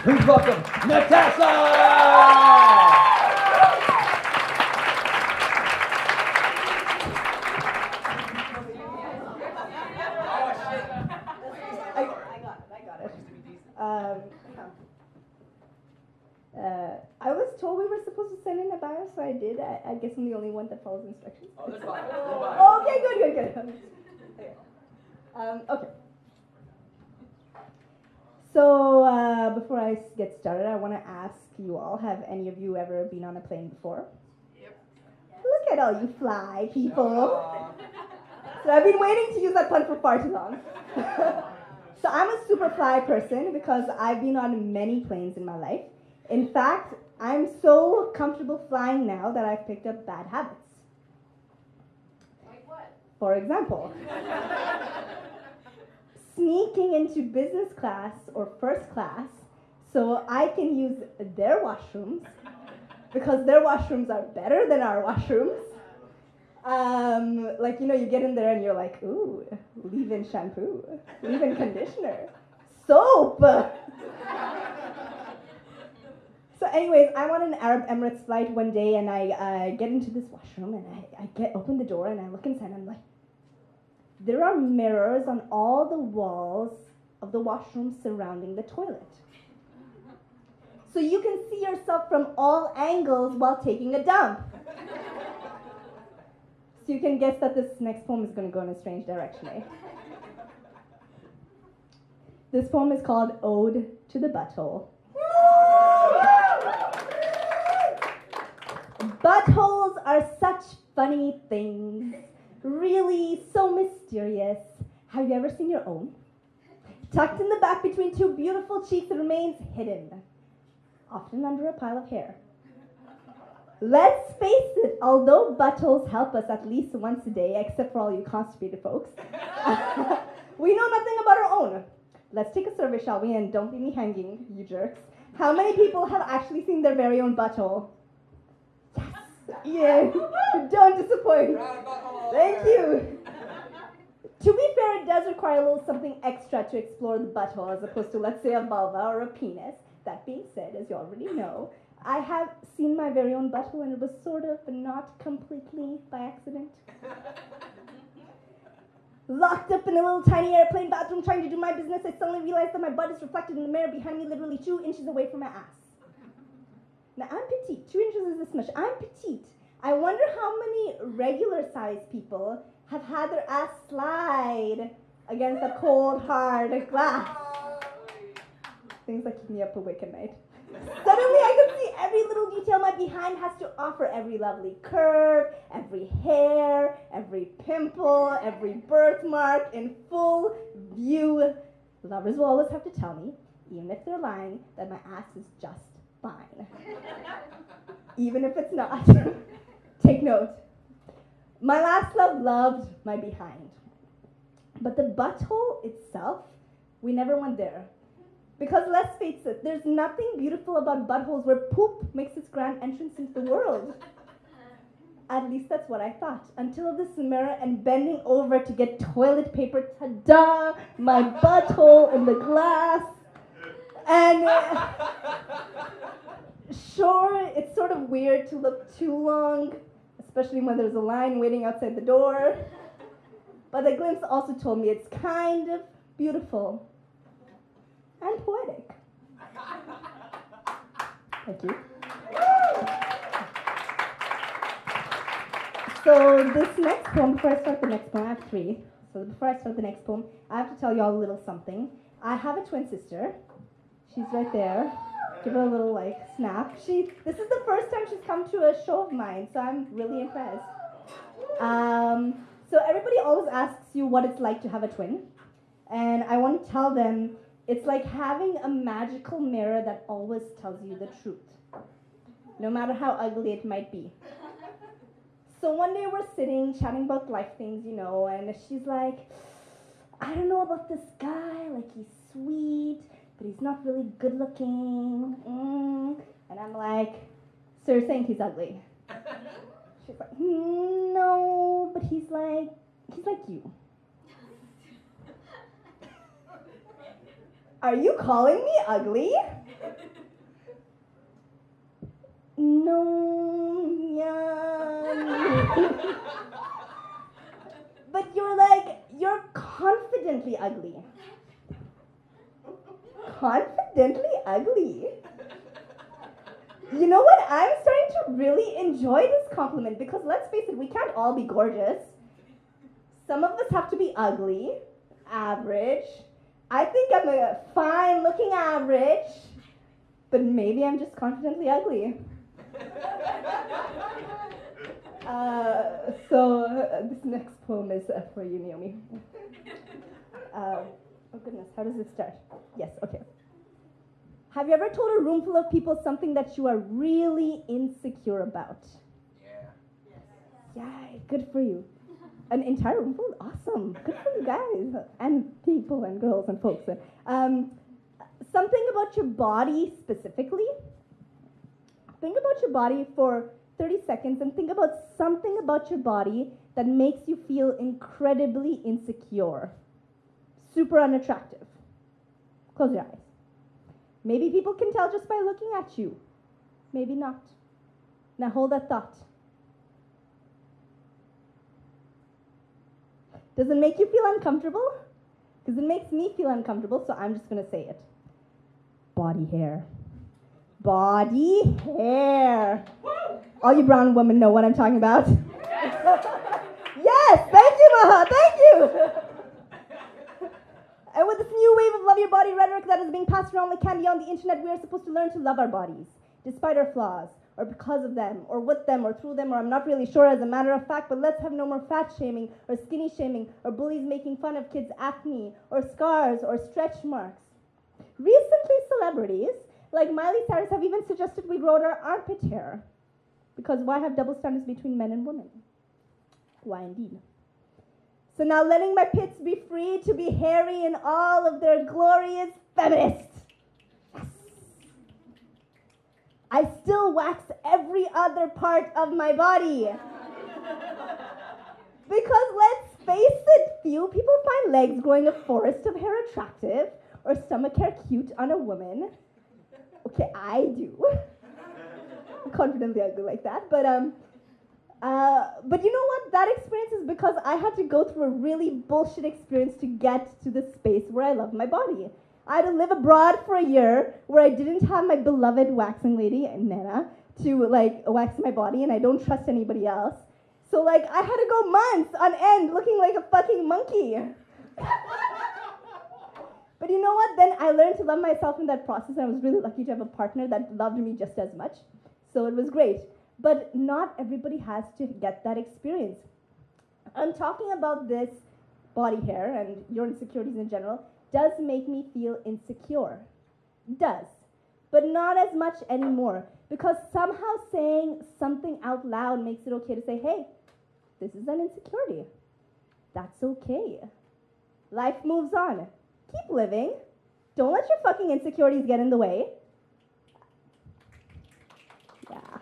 Please welcome Natasha! I got it. I was told we were supposed to send in a bio, so I did. I guess I'm the only one that follows instructions. Oh, that's fine. Okay, good. Okay. So before I get started, I want to ask you all: have any of you ever been on a plane before? Yep. Look at all you fly people. So I've been waiting to use that pun for far too long. So I'm a super fly person because I've been on many planes in my life. In fact, I'm so comfortable flying now that I've picked up bad habits. Like what? For example, sneaking into business class or first class so I can use their washrooms because their washrooms are better than our washrooms. Like, you get in there and you're like, ooh, leave-in shampoo, leave-in conditioner, soap. So anyways, I'm on an Arab Emirates flight one day and I get into this washroom and I open the door and I look inside and I'm like, there are mirrors on all the walls of the washroom surrounding the toilet. So you can see yourself from all angles while taking a dump. So you can guess that this next poem is going to go in a strange direction, eh? This poem is called Ode to the Butthole. Buttholes are such funny things, really so mysterious. Have you ever seen your own? Tucked in the back between two beautiful cheeks, it remains hidden, often under a pile of hair. Let's face it, although buttholes help us at least once a day, except for all you constipated folks, we know nothing about our own. Let's take a survey, shall we? And don't leave me hanging, you jerks. How many people have actually seen their very own butthole? Yes! Yeah, don't disappoint. Thank you. To be fair, it does require a little something extra to explore the butthole as opposed to, let's say, a vulva or a penis. That being said, as you already know, I have seen my very own butthole and it was sort of, but not completely by accident. Locked up in a little tiny airplane bathroom trying to do my business, I suddenly realized that my butt is reflected in the mirror behind me literally 2 inches away from my ass. Now, I'm petite. 2 inches is this much. I'm petite. I wonder how many regular-sized people have had their ass slide against a cold, hard glass. Things that keep me up awake at night. Suddenly, I could see every little detail my behind has to offer. Every lovely curve, every hair, every pimple, every birthmark in full view. Lovers will always have to tell me, even if they're lying, that my ass is just fine. Even if it's not. Take note. My last love loved my behind. But the butthole itself, we never went there. Because let's face it, there's nothing beautiful about buttholes where poop makes its grand entrance into the world. At least that's what I thought. Until this mirror and bending over to get toilet paper, ta-da! My butthole in the glass. And sure, it's sort of weird to look too long, especially when there's a line waiting outside the door. But the glimpse also told me it's kind of beautiful. And poetic. Thank you. So this next poem, before I start the next poem, I have 3. So before I start the next poem, I have to tell you all a little something. I have a twin sister. She's right there. Give her a little snap. This is the first time she's come to a show of mine, so I'm really impressed. So everybody always asks you what it's like to have a twin. And I want to tell them, it's like having a magical mirror that always tells you the truth, no matter how ugly it might be. So one day we're sitting, chatting about life things, and she's like, I don't know about this guy, he's sweet, but he's not really good looking. And I'm like, so you're saying he's ugly? She's like, no, but he's like you. Are you calling me ugly? no, yeah. But you're confidently ugly. Confidently ugly. You know what? I'm starting to really enjoy this compliment because let's face it, we can't all be gorgeous. Some of us have to be ugly, average. I think I'm a fine looking average, but maybe I'm just confidently ugly. This next poem is for you, Naomi. Oh goodness, how does this start? Yes, okay. Have you ever told a room full of people something that you are really insecure about? Yeah. Yay, good for you. An entire room full? Awesome. Good for you guys. And people and girls and folks. Something about your body specifically. Think about your body for 30 seconds and think about something about your body that makes you feel incredibly insecure. Super unattractive. Close your eyes. Maybe people can tell just by looking at you. Maybe not. Now hold that thought. Does it make you feel uncomfortable? Because it makes me feel uncomfortable, so I'm just going to say it. Body hair. Body hair. All you brown women know what I'm talking about. Yes, thank you, Maha, thank you. And with this new wave of love your body rhetoric that is being passed around like candy on the internet, we are supposed to learn to love our bodies, despite our flaws, or because of them, or with them, or through them, or I'm not really sure as a matter of fact, but let's have no more fat shaming, or skinny shaming, or bullies making fun of kids' acne, or scars, or stretch marks. Recently, celebrities like Miley Cyrus have even suggested we grow out our armpit hair. Because why have double standards between men and women? Why indeed? So now letting my pits be free to be hairy in all of their glorious feminists. Yes. I still wax every other part of my body. Because let's face it, few people find legs growing a forest of hair attractive or stomach hair cute on a woman. Okay, I do. I'm confidently ugly like that, but you know what? That experience is because I had to go through a really bullshit experience to get to the space where I love my body. I had to live abroad for a year where I didn't have my beloved waxing lady, Nana, to wax my body, and I don't trust anybody else. So I had to go months on end looking like a fucking monkey. But you know what? Then I learned to love myself in that process, and I was really lucky to have a partner that loved me just as much. So it was great. But not everybody has to get that experience. I'm talking about this body hair and your insecurities in general does make me feel insecure. Does. But not as much anymore. Because somehow saying something out loud makes it okay to say, hey, this is an insecurity. That's okay. Life moves on. Keep living. Don't let your fucking insecurities get in the way. Yeah.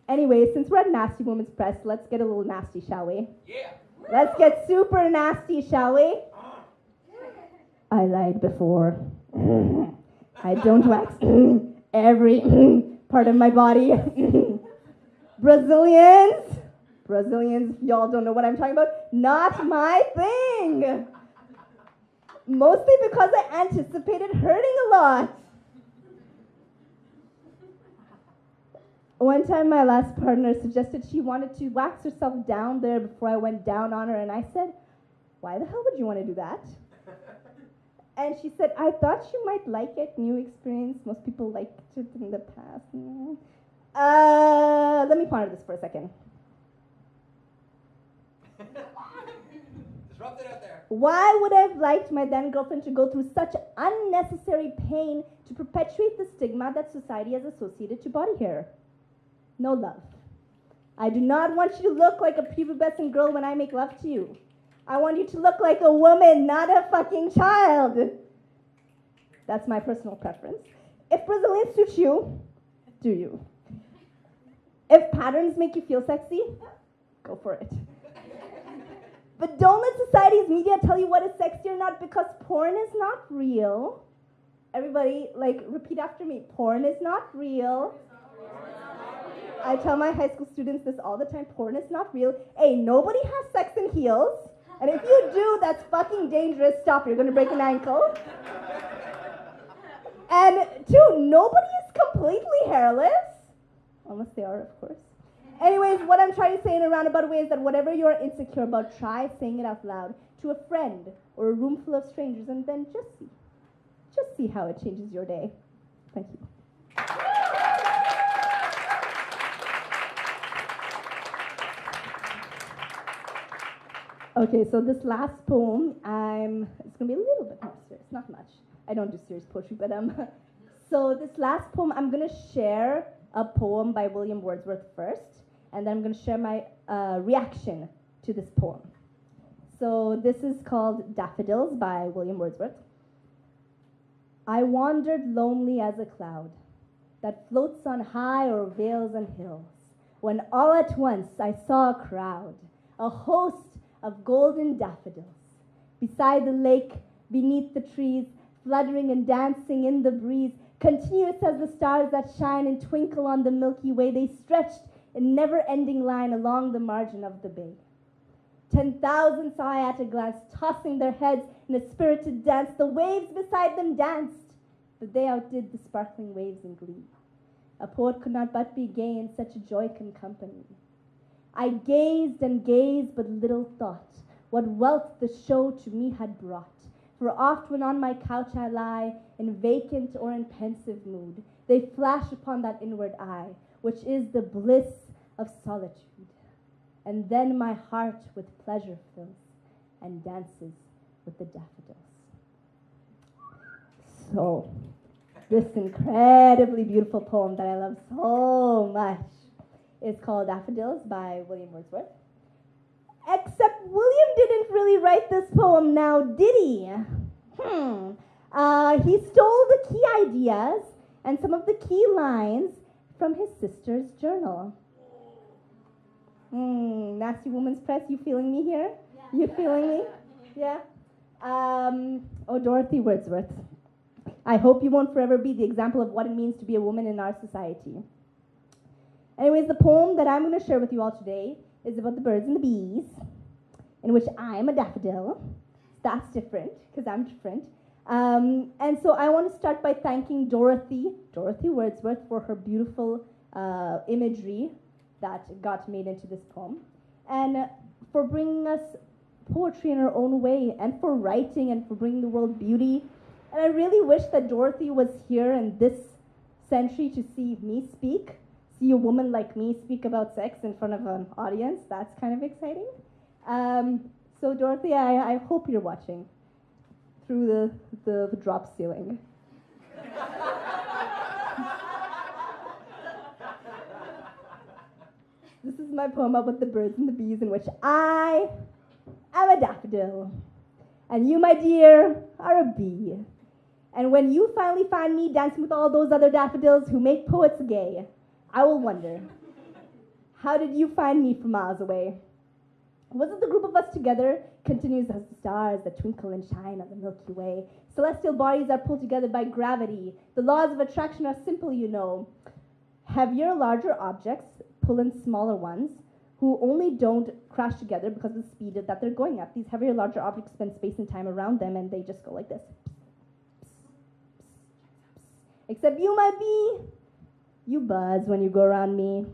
Anyway, since we're at Nasty Women's Press, let's get a little nasty, shall we? Yeah. Let's get super nasty, shall we? I lied before. I don't wax every part of my body. Brazilians, y'all don't know what I'm talking about. Not my thing. Mostly because I anticipated hurting a lot. One time my last partner suggested she wanted to wax herself down there before I went down on her, and I said, why the hell would you want to do that? And she said, I thought you might like it, new experience. Most people liked it in the past. Let me ponder this for a second. Disrupt it out there. Why would I have liked my then girlfriend to go through such unnecessary pain to perpetuate the stigma that society has associated to body hair? No love. I do not want you to look like a prepubescent girl when I make love to you. I want you to look like a woman, not a fucking child. That's my personal preference. If Brazilians suit you, do you. If patterns make you feel sexy, go for it. But don't let society's media tell you what is sexy or not, because porn is not real. Everybody, repeat after me. Porn is not real. I tell my high school students this all the time. Porn is not real. A, nobody has sex in heels. And if you do, that's fucking dangerous. Stop, you're gonna break an ankle. And two, nobody is completely hairless. Unless they are, of course. Anyways, what I'm trying to say in a roundabout way is that whatever you're insecure about, try saying it out loud to a friend or a room full of strangers, and then just see. Just see how it changes your day. Thank you. Okay, so this last poem, it's gonna be a little bit more serious, not much. I don't do serious poetry, but so this last poem, I'm gonna share a poem by William Wordsworth first, and then I'm gonna share my reaction to this poem. So this is called Daffodils by William Wordsworth. I wandered lonely as a cloud that floats on high o'er vales and hills, when all at once I saw a crowd, a host of golden daffodils, beside the lake, beneath the trees, fluttering and dancing in the breeze, continuous as the stars that shine and twinkle on the Milky Way, they stretched in never-ending line along the margin of the bay. 10,000 saw I at a glance, tossing their heads in a spirited dance. The waves beside them danced, but they outdid the sparkling waves in glee. A poet could not but be gay in such a jocund company. I gazed and gazed, but little thought what wealth the show to me had brought. For oft when on my couch I lie, in vacant or in pensive mood, they flash upon that inward eye, which is the bliss of solitude. And then my heart with pleasure fills, and dances with the daffodils. So, this incredibly beautiful poem that I love so much is called Daffodils by William Wordsworth. Except William didn't really write this poem now, did he? He stole the key ideas and some of the key lines from his sister's journal. Nasty Woman's Press, you feeling me here? Yeah. You feeling me? Yeah? Dorothy Wordsworth. I hope you won't forever be the example of what it means to be a woman in our society. Anyways, the poem that I'm going to share with you all today is about the birds and the bees, in which I'm a daffodil. That's different, because I'm different. And so I want to start by thanking Dorothy Wordsworth, for her beautiful imagery that got made into this poem, and for bringing us poetry in her own way, and for writing, and for bringing the world beauty. And I really wish that Dorothy was here in this century to see me speak, see a woman like me speak about sex in front of an audience. That's kind of exciting. So Dorothy, I hope you're watching through the drop ceiling. This is my poem about the birds and the bees, in which I am a daffodil, and you, my dear, are a bee. And when you finally find me dancing with all those other daffodils who make poets gay, I will wonder, how did you find me from miles away? Was it the group of us together, continuous as the stars that twinkle and shine on the Milky Way? Celestial bodies are pulled together by gravity. The laws of attraction are simple, you know. Heavier, larger objects pull in smaller ones, who only don't crash together because of the speed that they're going at. These heavier, larger objects spend space and time around them, and they just go like this. Except you, my bee, you buzz when you go around me,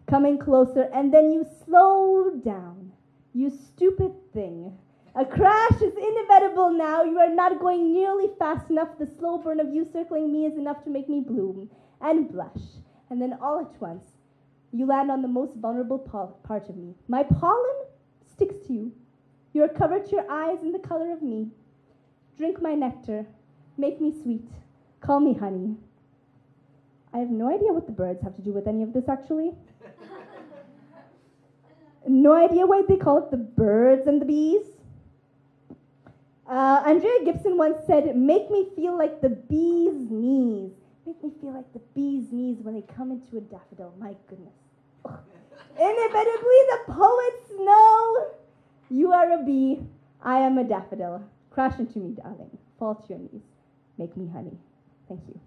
coming closer, and then you slow down. You stupid thing. A crash is inevitable now. You are not going nearly fast enough. The slow burn of you circling me is enough to make me bloom and blush. And then all at once, you land on the most vulnerable part of me. My pollen sticks to you. You are covered to your eyes in the color of me. Drink my nectar. Make me sweet. Call me honey. I have no idea what the birds have to do with any of this, actually. No idea why they call it the birds and the bees. Andrea Gibson once said, make me feel like the bee's knees. Make me feel like the bee's knees when they come into a daffodil. My goodness. Oh. Inevitably, the poets know. You are a bee. I am a daffodil. Crash into me, darling. Fall to your knees. Make me honey. Thank you.